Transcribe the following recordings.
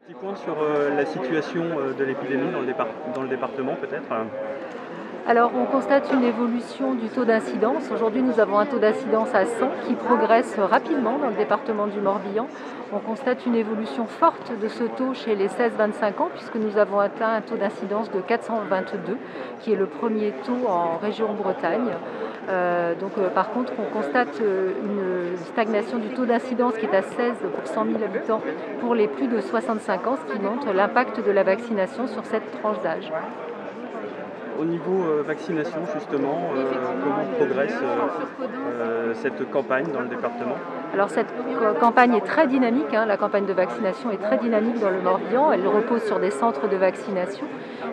Petit point sur la situation de l'épidémie dans le département peut-être. Alors, on constate une évolution du taux d'incidence. Aujourd'hui, nous avons un taux d'incidence à 100 qui progresse rapidement dans le département du Morbihan. On constate une évolution forte de ce taux chez les 16-25 ans, puisque nous avons atteint un taux d'incidence de 422, qui est le premier taux en région Bretagne. Par contre, on constate une stagnation du taux d'incidence qui est à 16 pour 100 000 habitants pour les plus de 65 ans, ce qui montre l'impact de la vaccination sur cette tranche d'âge. Au niveau vaccination justement, comment progresse cette campagne dans le département? Alors cette campagne est très dynamique, la campagne de vaccination est très dynamique dans le Morbihan. Elle repose sur des centres de vaccination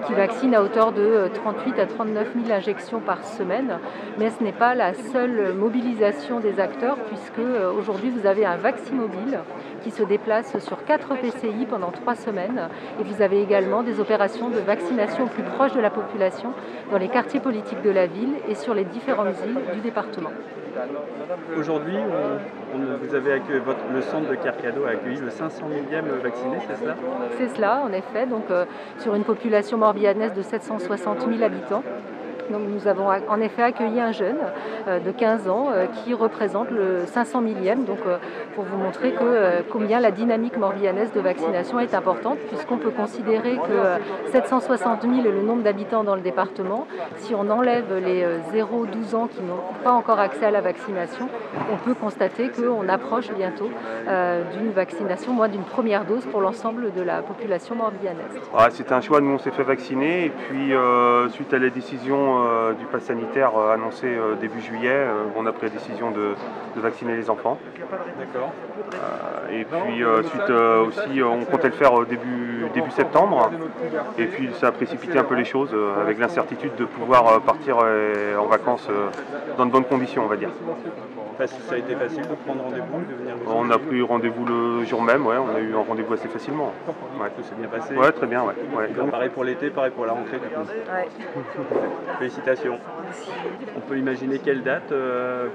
qui vaccinent à hauteur de 38 à 39 000 injections par semaine. Mais ce n'est pas la seule mobilisation des acteurs, puisque aujourd'hui vous avez un Vaccimobile qui se déplace sur 4 PCI pendant 3 semaines. Et vous avez également des opérations de vaccination plus proches de la population dans les quartiers politiques de la ville et sur les différentes îles du département. Aujourd'hui, vous avez accueilli, le centre de Kercado a accueilli le 500 millième vacciné, c'est cela? C'est cela, en effet, sur une population morbihanaise de 760 000 habitants. Donc nous avons en effet accueilli un jeune de 15 ans qui représente le 500 millième, pour vous montrer combien la dynamique morbihanaise de vaccination est importante, puisqu'on peut considérer que 760 000 est le nombre d'habitants dans le département. Si on enlève les 0-12 ans qui n'ont pas encore accès à la vaccination, on peut constater qu'on approche bientôt d'une vaccination, moins d'une première dose pour l'ensemble de la population morbihanaise. C'était un choix, nous on s'est fait vacciner et puis suite à la décision du pass sanitaire annoncé début juillet, on a pris la décision de vacciner les enfants. D'accord. Et puis suite aussi, on comptait le faire début septembre. Et puis ça a précipité un peu les choses avec l'incertitude de pouvoir partir en vacances dans de bonnes conditions, on va dire. Ça a été facile de prendre rendez-vous, de venir vous On a pris rendez-vous le jour même, ouais, on a eu un rendez-vous assez facilement. Ouais. Tout s'est bien passé. Ouais, très bien, ouais. Donc, pareil pour l'été, pareil pour la rentrée du coup. Ouais. Félicitations. On peut imaginer quelle date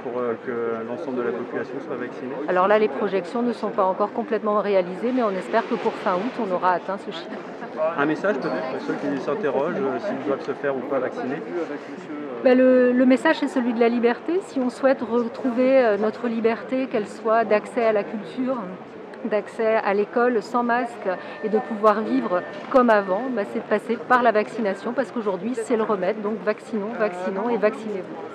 pour que l'ensemble de la population soit vaccinée? Alors là, les projections ne sont pas encore complètement réalisées, mais on espère que pour fin août, on aura atteint ce chiffre. Un message peut-être pour ceux qui s'interrogent s'ils doivent se faire ou pas vacciner? Le message est celui de la liberté. Si on souhaite retrouver notre liberté, qu'elle soit d'accès à la culture, d'accès à l'école sans masque et de pouvoir vivre comme avant, c'est de passer par la vaccination, parce qu'aujourd'hui c'est le remède. Donc vaccinons et vaccinez-vous.